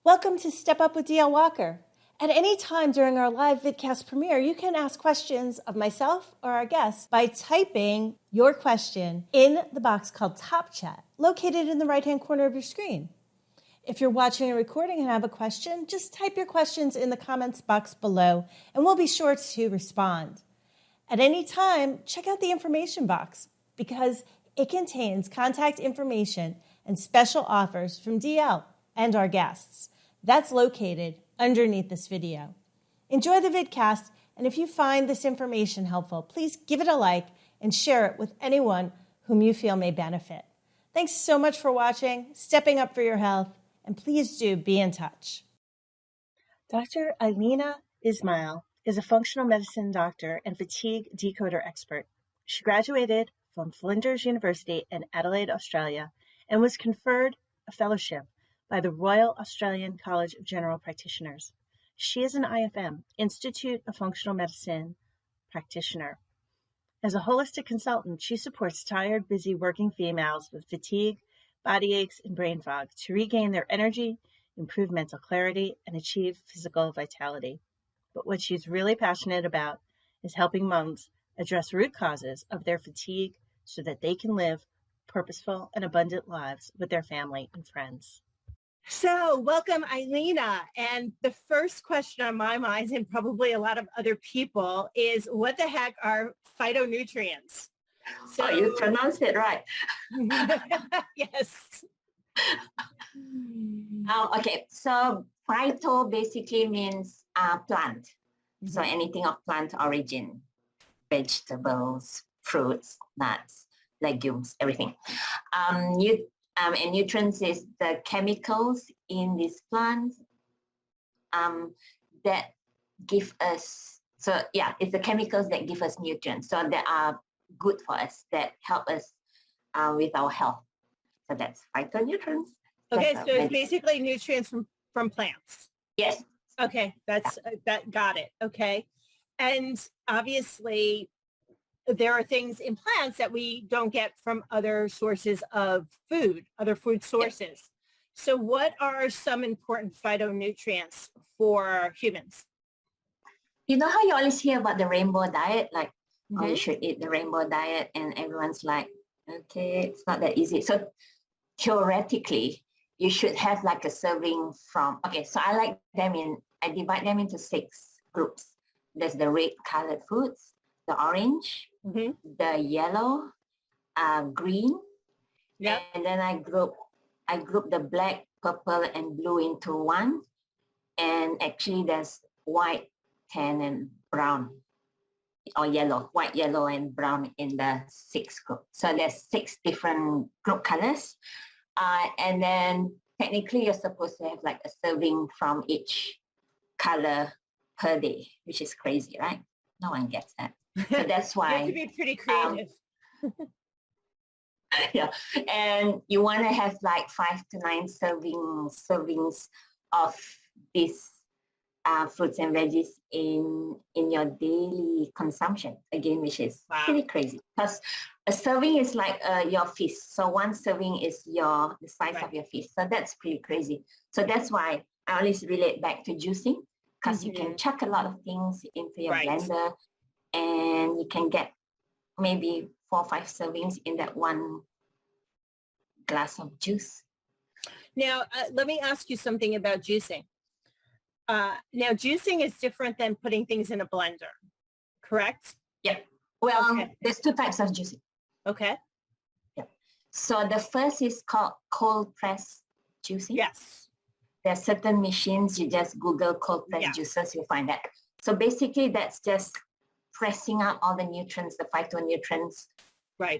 Welcome to Step Up with DL Walker. At any time during our live vidcast premiere, you can ask questions of myself or our guests by typing your question in the box called Top Chat, located in the right-hand corner of your screen. If you're watching a recording and have a question, just type your questions in the comments box below, and we'll be sure to respond. At any time, check out the information box because it contains contact information and special offers from DL and our guests. That's located underneath this video. Enjoy the vidcast, and if you find this information helpful, please give it a like and share it with anyone whom you feel may benefit. Thanks so much for watching, stepping up for your health, and please do be in touch. Dr. Ailina Ismail is a functional medicine doctor and fatigue decoder expert. She graduated from Flinders University in Adelaide, Australia, and was conferred a fellowship by the Royal Australian College of General Practitioners. She is an IFM, Institute of Functional Medicine practitioner. As a holistic consultant, she supports tired, busy working females with fatigue, body aches, and brain fog to regain their energy, improve mental clarity, and achieve physical vitality. But what she's really passionate about is helping moms address root causes of their fatigue so that they can live purposeful and abundant lives with their family and friends. So welcome, Ailina. And the first question on my mind, and probably a lot of other people, is what the heck are phytonutrients? So you pronounced it right. Yes. Okay, so phyto basically means plant. So anything of plant origin, vegetables, fruits, nuts, legumes, everything. And nutrients is the chemicals in these plants that give us, it's the chemicals that give us nutrients. So that are good for us, that help us with our health. So that's phytonutrients. Okay, so it's basically nutrients from plants. Yes. Okay, that got it. Okay. And obviously there are things in plants that we don't get from other sources of food, other food sources. Yes. So what are some important phytonutrients for humans? You know how you always hear about the rainbow diet, like, oh, you should eat the rainbow diet, and everyone's like, okay, it's not that easy. So theoretically, you should have like a serving from, okay, so I divide them into 6 groups. There's the red colored foods, the orange, the yellow, green, and then I group the black, purple, and blue into one. And actually there's white, tan, and brown, or yellow, white, yellow, and brown in the 6th group. So there's 6 different group colors. And then technically you're supposed to have like a serving from each color per day, which is crazy, right? No one gets that. So that's why you have to be pretty creative. Yeah, and you want to have like 5 to 9 servings of these fruits and veggies in your daily consumption, again, which is pretty crazy, because a serving is like your feast. So one serving is the size of your feast. So that's pretty crazy. So that's why I always relate back to juicing, because you can chuck a lot of things into your blender, and you can get maybe 4 or 5 servings in that one glass of juice. Now, let me ask you something about juicing. Now, juicing is different than putting things in a blender, correct? Yeah. Well, there's 2 types of juicing. Okay. Yeah. So the first is called cold press juicing. Yes. There are certain machines, you just Google cold press juices, you'll find that. So basically that's just pressing out all the nutrients, the phytonutrients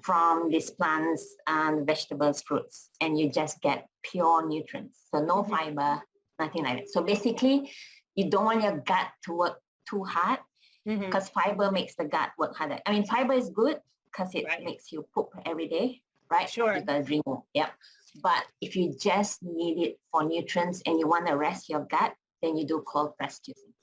from these plants and vegetables, fruits, and you just get pure nutrients. So no fiber, nothing like that. So basically, you don't want your gut to work too hard, because fiber makes the gut work harder. I mean, fiber is good because it makes you poop every day, right? Sure. You gotta drink more, But if you just need it for nutrients and you want to rest your gut, then you do cold press juicing.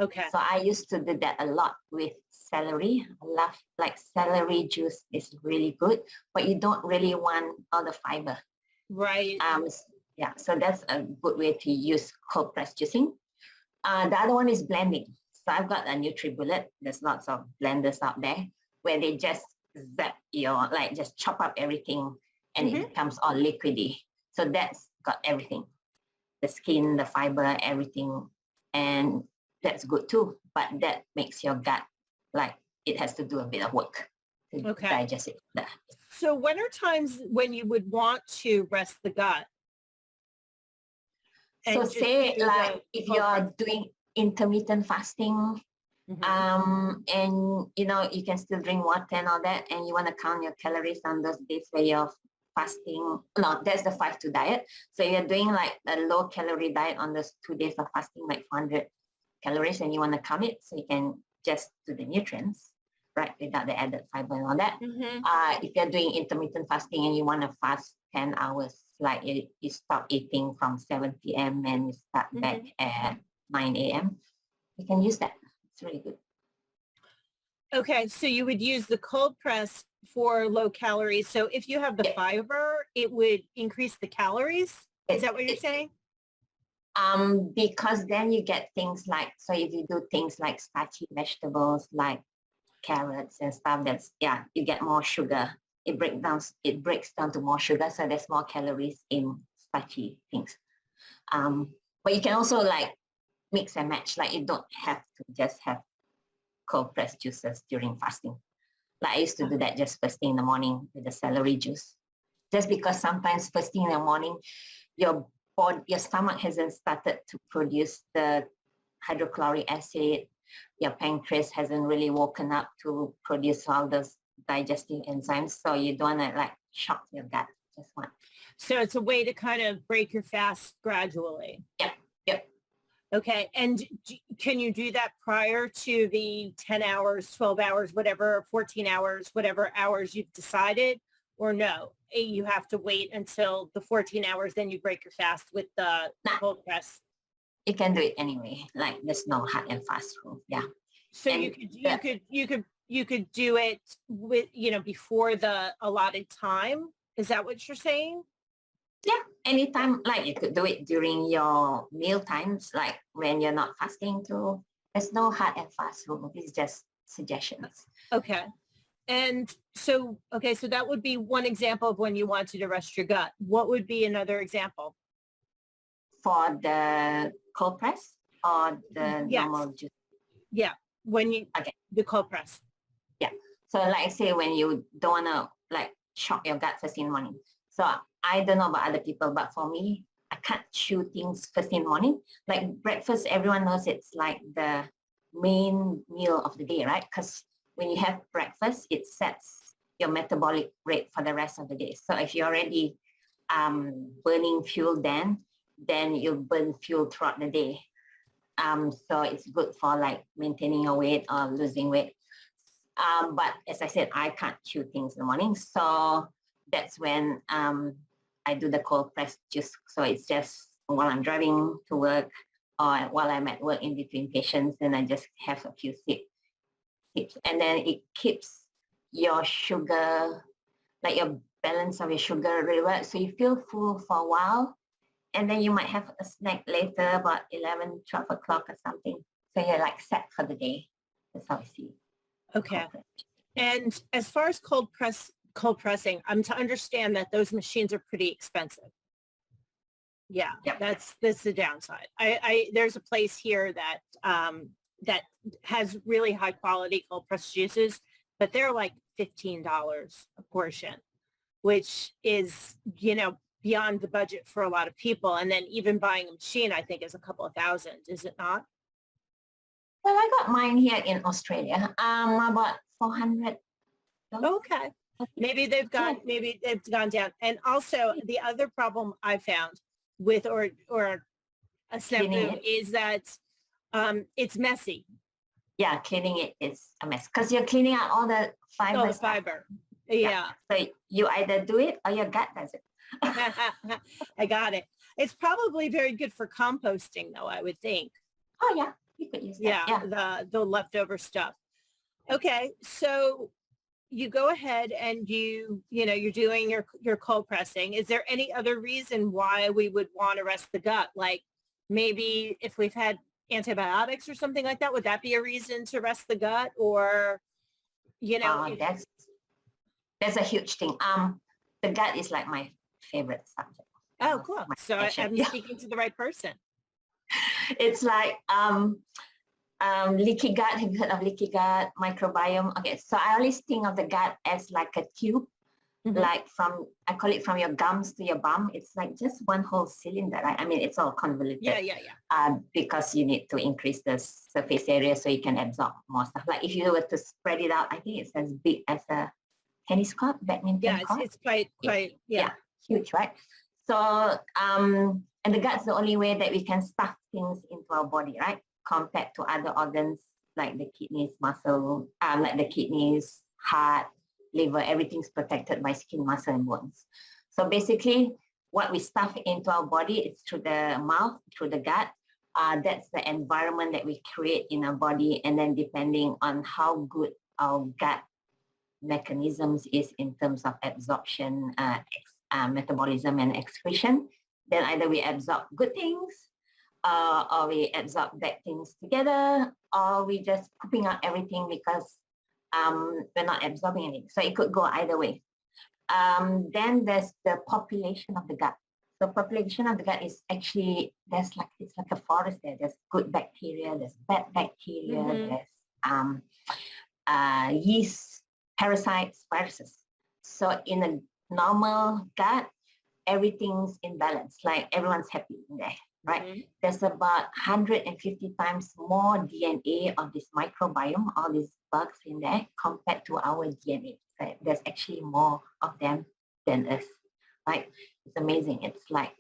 Okay. So I used to do that a lot with celery. I love, like, celery juice is really good, but you don't really want all the fiber. Right. Yeah, so that's a good way to use cold press juicing. The other one is blending. So I've got a NutriBullet. There's lots of blenders out there where they just zap like just chop up everything and it becomes all liquidy. So that's got everything, the skin, the fiber, everything. And that's good too. But that makes your gut, like it has to do a bit of work to digest it. So when are times when you would want to rest the gut? So say like if you're doing intermittent fasting, and you can still drink water and all that, and you want to count your calories on those days where you're fasting. No, that's the 5-2 diet. So you're doing like a low calorie diet on those 2 days of fasting, like 400 calories, and you want to count it so you can just do the nutrients, right, without the added fiber and all that. If you're doing intermittent fasting and you want to fast 10 hours, like you stop eating from 7 p.m. and you start back at 9 a.m., you can use that. It's really good. Okay, so you would use the cold press for low calories. So if you have the fiber, it would increase the calories. Is that what you're saying? Because then you get things like, so if you do things like starchy vegetables, like carrots and stuff, you get more sugar. It breaks down to more sugar, so there's more calories in starchy things. But you can also like mix and match, like you don't have to just have cold pressed juices during fasting. Like I used to do that just first thing in the morning with the celery juice. Just because sometimes first thing in the morning, your stomach hasn't started to produce the hydrochloric acid. Your pancreas hasn't really woken up to produce all those digestive enzymes. So you don't want to like shock your gut. Just one. So it's a way to kind of break your fast gradually. Yep. Okay. And can you do that prior to the 10 hours, 12 hours, whatever, 14 hours, whatever hours you've decided, or no? You have to wait until the 14 hours, then you break your fast with the cold press. You can do it anyway. Like there's no hard and fast rule. Yeah. So and you could do it with, before the allotted time. Is that what you're saying? Yeah, anytime, like you could do it during your meal times, like when you're not fasting too. There's no hard and fast rule. It's just suggestions. Okay. And so that would be one example of when you wanted to rest your gut. What would be another example? For the cold press or the normal juice? Yeah, when you, the cold press. Yeah. So like I say, when you don't want to like shock your gut first in the morning. So I don't know about other people, but for me, I can't chew things first in the morning. Like breakfast, everyone knows it's like the main meal of the day, right? Because when you have breakfast, it sets your metabolic rate for the rest of the day. So if you're already burning fuel then you'll burn fuel throughout the day. So it's good for like maintaining your weight or losing weight. But as I said, I can't chew things in the morning. So that's when I do the cold press juice. So it's just while I'm driving to work or while I'm at work in between patients, and I just have a few sips. And then it keeps your sugar, like your balance of your sugar really well. So you feel full for a while. And then you might have a snack later about 11, 12 o'clock or something. So you're like set for the day. That's how I see it. Okay. And as far as cold pressing, I'm to understand that those machines are pretty expensive. Yeah, yep. That's the downside. There's a place here that that has really high quality cold press juices, but they're like $15 a portion, which is, beyond the budget for a lot of people. And then even buying a machine, I think, is a couple of thousand, is it not? Well, I got mine here in Australia, about 400. Okay. Maybe they've gone down. And also the other problem I found with or a snafu is that it's messy. Yeah, cleaning it is a mess because you're cleaning out all the fiber. All the fiber. Yeah. So you either do it or your gut does it. I got it. It's probably very good for composting, though, I would think. Oh, yeah. You could use that. Yeah, the leftover stuff. Okay, so you go ahead and you're doing your cold pressing. Is there any other reason why we would want to rest the gut? Like maybe if we've had antibiotics or something like that, would that be a reason to rest the gut? Or, That's a huge thing. The gut is like my favorite subject. Oh, cool. So I'm Yeah. speaking to the right person. It's like leaky gut. Have you heard of leaky gut microbiome? Okay, so I always think of the gut as like a tube, like I call it from your gums to your bum. It's like just one whole cylinder, right? I mean, it's all convoluted. Yeah. Because you need to increase the surface area so you can absorb more stuff. Like if you were to spread it out, I think it's as big as a tennis court, badminton court. It's quite, huge, right? So, and the gut's the only way that we can stuff things into our body, right? Compared to other organs like the kidneys, heart, liver, everything's protected by skin, muscle, and bones. So basically, what we stuff into our body is through the mouth, through the gut. That's the environment that we create in our body. And then depending on how good our gut mechanisms is in terms of absorption, metabolism, and excretion, then either we absorb good things, or we absorb bad things together, or we just pooping out everything because we're not absorbing anything. So it could go either way. Then there's the population of the gut. The population of the gut is actually, it's like a forest there. There's good bacteria, there's bad bacteria, there's yeast, parasites, viruses. So in a normal gut, everything's in balance, like everyone's happy in there, right? There's about 150 times more DNA of this microbiome, all these bugs in there, compared to our DNA. Right? There's actually more of them than us, right? It's amazing. It's like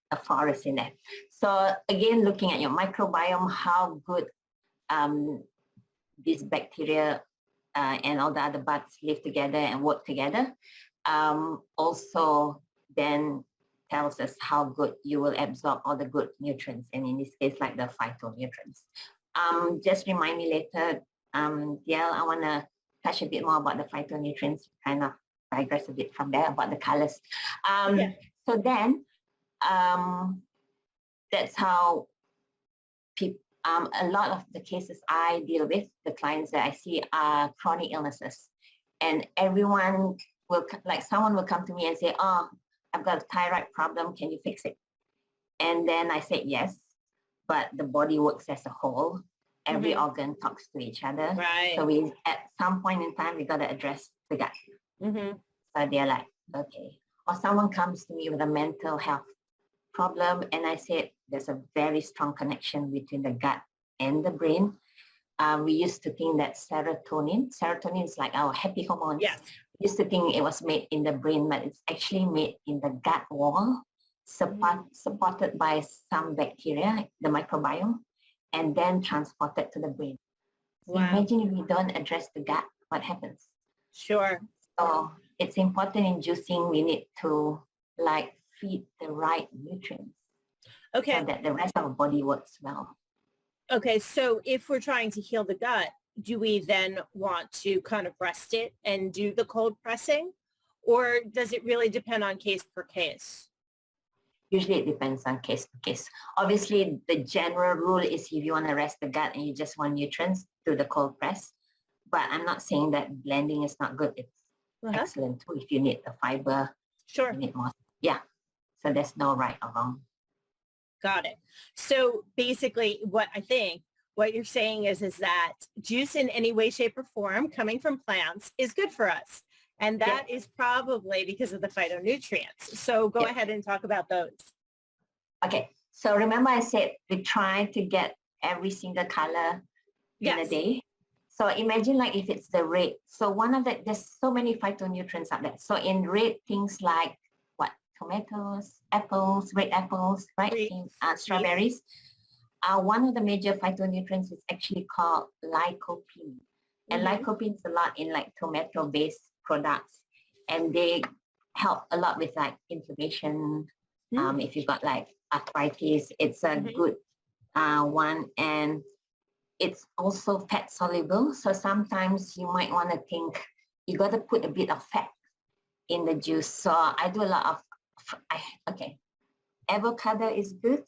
a forest in there. So again, looking at your microbiome, how good these bacteria and all the other bugs live together and work together, also then tells us how good you will absorb all the good nutrients, and in this case, like the phytonutrients. Just remind me later, Diel, I want to touch a bit more about the phytonutrients, kind of digress a bit from there about the colors. So then, that's how people, a lot of the cases I deal with, the clients that I see are chronic illnesses. And everyone will, like someone will come to me and say, oh, I've got a thyroid problem, can you fix it? And then I say, yes, but the body works as a whole. Every organ talks to each other. Right. So we, at some point in time, we got to address the gut. So they're like, okay. Or someone comes to me with a mental health problem, and I said, there's a very strong connection between the gut and the brain. We used to think that serotonin is like our happy hormones. Yes. We used to think it was made in the brain, but it's actually made in the gut wall, supported by some bacteria, the microbiome, and then transported to the brain. So imagine if we don't address the gut, what happens? Sure. So it's important in juicing, we need to like feed the right nutrients. Okay. So that the rest of our body works well. Okay, so if we're trying to heal the gut, do we then want to kind of rest it and do the cold pressing? Or does it really depend on case per case? Usually it depends on case to case. Obviously, the general rule is if you want to rest the gut and you just want nutrients, do the cold press. But I'm not saying that blending is not good. It's excellent too if you need the fiber. Sure. You need more. Yeah. So there's no right or wrong. Got it. So basically what you're saying is that juice in any way, shape, or form coming from plants is good for us. And that is probably because of the phytonutrients. So go ahead and talk about those. Okay. So remember I said we try to get every single color in a day. So imagine like if it's the red. So there's so many phytonutrients out there. So in red, things like tomatoes, apples, red apples, right? Strawberries. One of the major phytonutrients is actually called lycopene. And lycopene is a lot in like tomato-based products. And they help a lot with like inflammation. If you've got like arthritis, it's a good one. And it's also fat soluble. So sometimes you might want to think you got to put a bit of fat in the juice. So I do a lot of, avocado is good,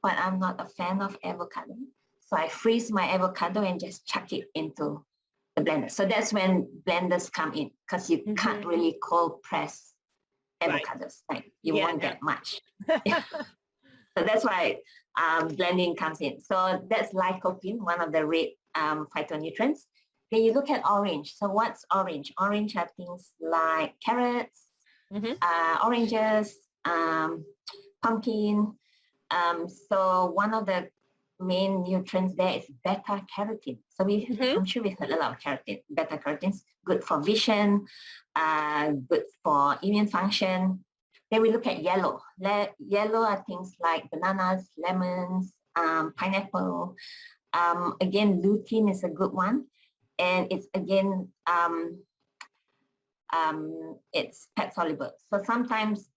but I'm not a fan of avocado. So I freeze my avocado and just chuck it into the blender. So that's when blenders come in, because you can't really cold press avocados. Like you won't get much. So that's why blending comes in. So that's lycopene, one of the red phytonutrients. Then you look at orange. So what's orange? Orange have things like carrots, oranges, pumpkin. So one of the main nutrients there is beta carotene. So I'm sure we've heard a lot of carotene. Beta carotenes, good for vision, good for immune function. Then we look at yellow. Yellow are things like bananas, lemons, pineapple. Again, lutein is a good one. And it's again, it's fat soluble. So sometimes,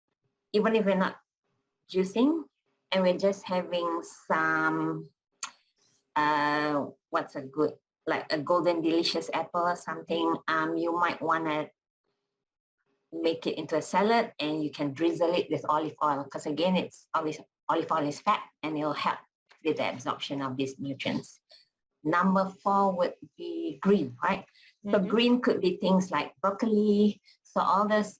even if we're not juicing and we're just having some, what's a good, like a golden delicious apple or something, you might want to make it into a salad, and you can drizzle it with olive oil, because again, it's always olive oil is fat and it'll help with the absorption of these nutrients. Number 4 would be green, right? So green could be things like broccoli. So all this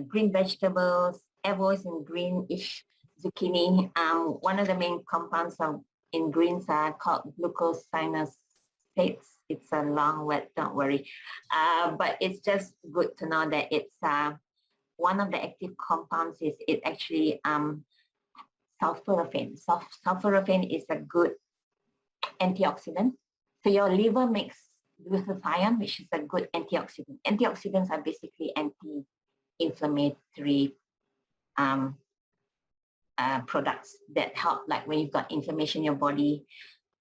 green vegetables, avoids in greenish zucchini. One of the main compounds in greens are called glucosinolates. It's a long word, don't worry. But it's just good to know that it's one of the active compounds is it actually sulforaphane. Sulforaphane is a good antioxidant. So your liver makes glutathione, which is a good antioxidant. Antioxidants are basically anti-inflammatory products that help, like when you've got inflammation in your body,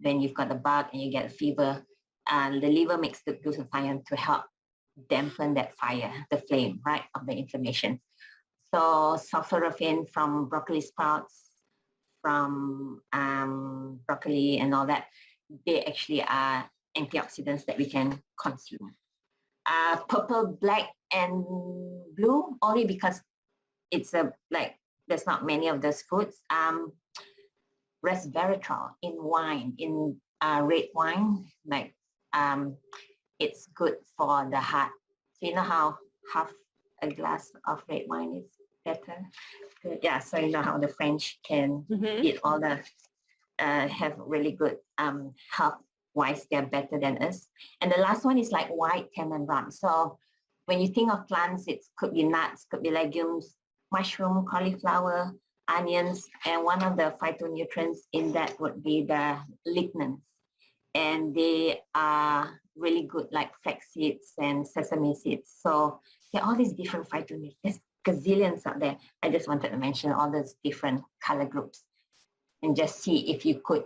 when you've got a bug and you get a fever, the liver makes the glutathione to help dampen that fire, the flame, right, of the inflammation. So sulforaphane from broccoli sprouts, from broccoli and all that, they actually are antioxidants that we can consume. Purple, black, and blue, only because it's there's not many of those foods. Resveratrol in wine, in red wine, like it's good for the heart. So you know how half a glass of red wine is better? Good. Yeah, so you know how the French can eat all the, have really good health-wise, they're better than us. And the last one is like white, tan, and brown. So when you think of plants, it could be nuts, could be legumes, mushroom, cauliflower, onions, and one of the phytonutrients in that would be the lignans. And they are really good, like flax seeds and sesame seeds. So there are all these different phytonutrients. There's gazillions out there. I just wanted to mention all those different color groups and just see if you could,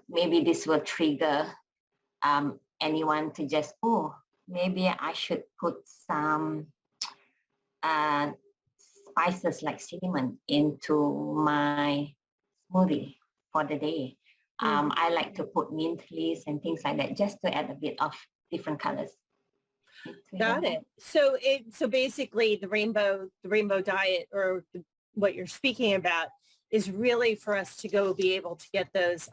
maybe this will trigger anyone to just, maybe I should put some spices like cinnamon into my smoothie for the day. I like to put mint leaves and things like that, just to add a bit of different colors. Got it. So basically the rainbow diet, or what you're speaking about, is really for us to go be able to get those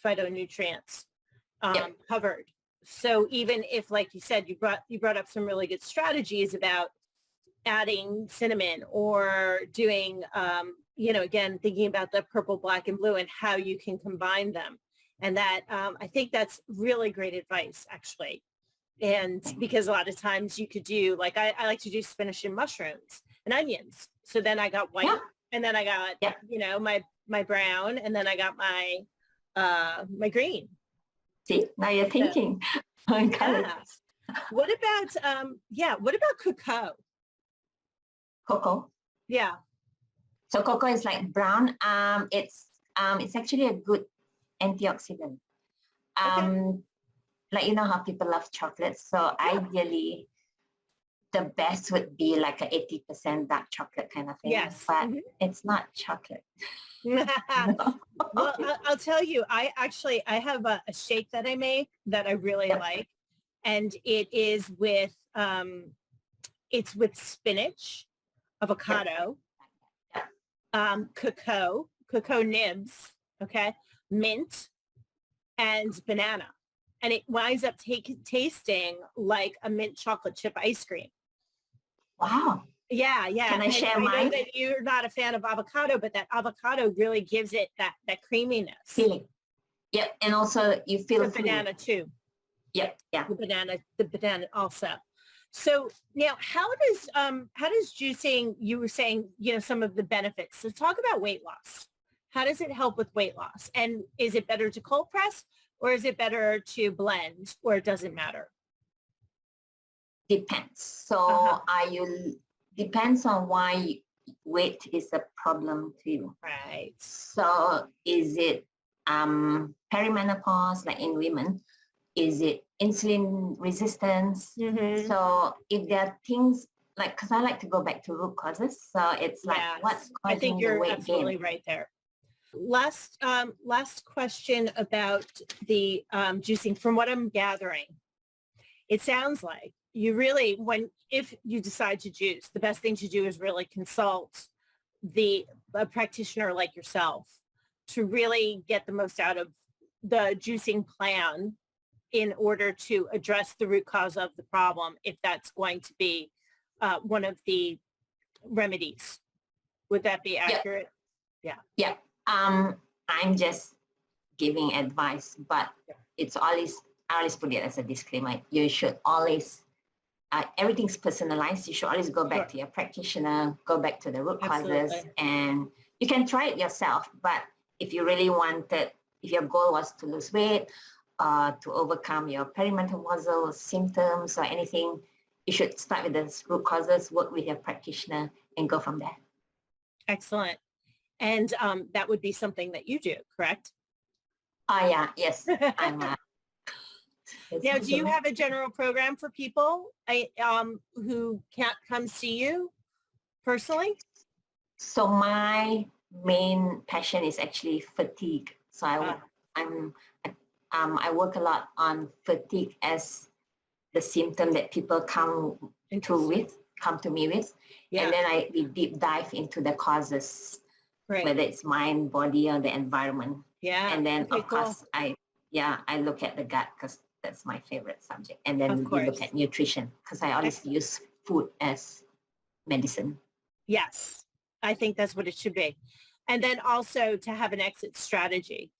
phytonutrients covered. So even if, like you said, you brought up some really good strategies about adding cinnamon or doing, again, thinking about the purple, black, and blue and how you can combine them. And that, I think that's really great advice, actually. And because a lot of times you could do, like, I like to do spinach and mushrooms and onions. So then I got white, and then I got, my brown, and then I got my green. See, now you're thinking. Yeah. What about cocoa? Cocoa? Yeah. So cocoa is like brown. It's actually a good antioxidant. Like, how people love chocolate. So ideally, the best would be like a 80% dark chocolate kind of thing. Yes. But it's not chocolate. Well, I'll tell you, I have a shake that I make that I really like. and it's with spinach, avocado, cocoa nibs, okay, mint, and banana. And it winds up tasting like a mint chocolate chip ice cream. Wow. Yeah, yeah. Can I share I know mine? that you're not a fan of avocado, but that avocado really gives it that creaminess. Feeling. Yep. And also you feel the banana too. Yep. Yeah. The banana also. So now how does juicing, you were saying, some of the benefits. So talk about weight loss. How does it help with weight loss? And is it better to cold press, or is it better to blend, or it doesn't matter? Depends. So depends on why weight is a problem to you. Right. So is it perimenopause, like in women? Is it insulin resistance? Mm-hmm. So if there are things like, because I like to go back to root causes. So it's like, what's causing I think the you're weight absolutely gain? right there. Last question about the juicing. From what I'm gathering, it sounds like you really, if you decide to juice, the best thing to do is really consult a practitioner like yourself to really get the most out of the juicing plan in order to address the root cause of the problem, if that's going to be one of the remedies. Would that be accurate? Yeah. I'm just giving advice, but it's always, I always put it as a disclaimer. You should always, everything's personalized. You should always go back to your practitioner, go back to the root causes, and you can try it yourself. But if you really wanted, if your goal was to lose weight, to overcome your perimenopausal symptoms or anything, you should start with the root causes, work with your practitioner, and go from there. Excellent. And that would be something that you do, correct? Yes. I'm now, do you have a general program for people who can't come see you personally? So my main passion is actually fatigue. So I work a lot on fatigue as the symptom that people come to me with. And then we deep dive into the causes, whether it's mind, body, or the environment. And then of course I look at the gut, because that's my favorite subject. And then we look at nutrition, because I always use food as medicine. Yes, I think that's what it should be. And then also to have an exit strategy,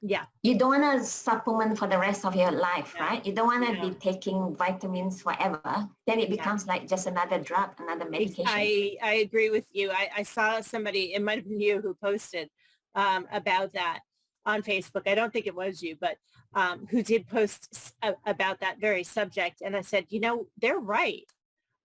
Yeah. You don't want to supplement for the rest of your life, right? You don't want to be taking vitamins forever. Then it becomes like just another drug, another medication. I agree with you. I saw somebody, it might have been you, who posted about that on Facebook. I don't think it was you, but who did post about that very subject. And I said, they're right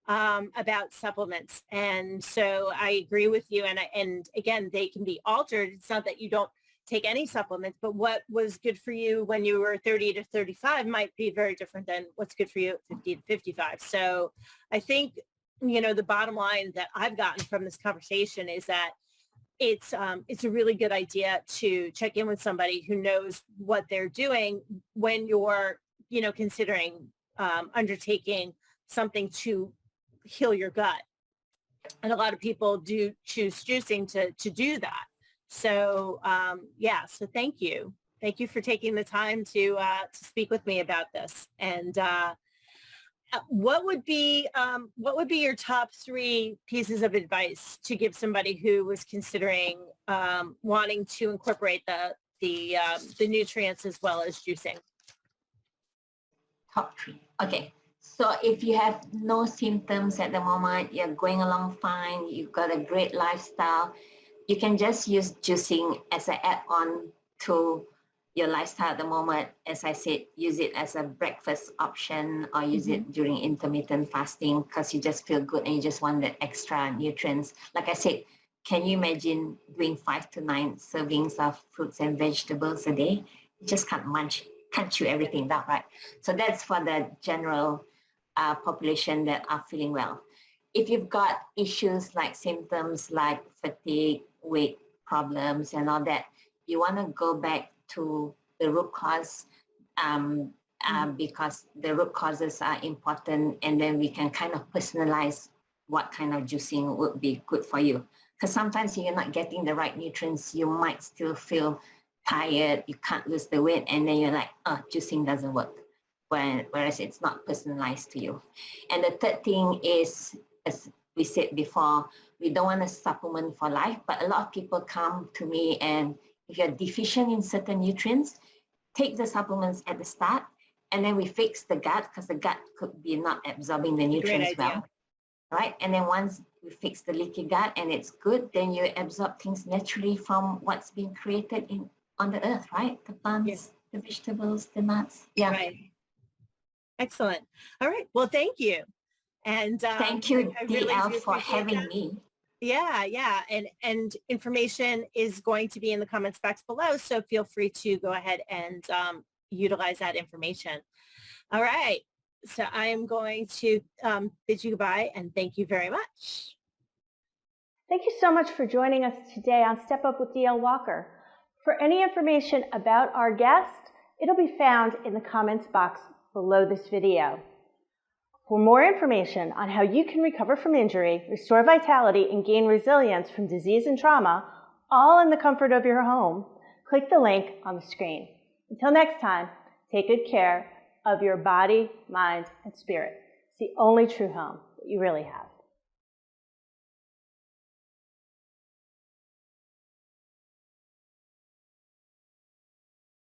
about supplements. And so I agree with you. And again, they can be altered. It's not that you don't take any supplements, but what was good for you when you were 30 to 35 might be very different than what's good for you at 50 to 55. So I think, the bottom line that I've gotten from this conversation is that it's a really good idea to check in with somebody who knows what they're doing when you're, considering undertaking something to heal your gut. And a lot of people do choose juicing to do that. So, so thank you. Thank you for taking the time to speak with me about this. And what would be your top 3 pieces of advice to give somebody who was considering wanting to incorporate the nutrients as well as juicing? Top 3. Okay. So if you have no symptoms at the moment, you're going along fine, you've got a great lifestyle, you can just use juicing as an add-on to your lifestyle at the moment. As I said, use it as a breakfast option, or use it during intermittent fasting, because you just feel good and you just want the extra nutrients. Like I said, can you imagine doing 5 to 9 servings of fruits and vegetables a day? You just can't chew everything down, right? So that's for the general population that are feeling well. If you've got issues like symptoms like fatigue, weight problems, and all that, you want to go back to the root cause. because the root causes are important, and then we can kind of personalize what kind of juicing would be good for you. Because sometimes you're not getting the right nutrients, you might still feel tired, you can't lose the weight, and then you're like, oh, juicing doesn't work. Whereas it's not personalized to you. And the third thing is, as we said before, we don't want to supplement for life, but a lot of people come to me, and if you're deficient in certain nutrients, take the supplements at the start, and then we fix the gut, because the gut could be not absorbing the nutrients well, right? And then once we fix the leaky gut and it's good, then you absorb things naturally from what's being created on the earth, right? The plants, the vegetables, the nuts. Yeah. Right. Excellent. All right. Well, thank you. And thank you, I DL, really for having me. Yeah. And information is going to be in the comments box below. So feel free to go ahead and utilize that information. All right. So I am going to bid you goodbye and thank you very much. Thank you so much for joining us today on Step Up with DL Walker. For any information about our guest, it'll be found in the comments box below this video. For more information on how you can recover from injury, restore vitality, and gain resilience from disease and trauma, all in the comfort of your home, click the link on the screen. Until next time, take good care of your body, mind, and spirit. It's the only true home that you really have.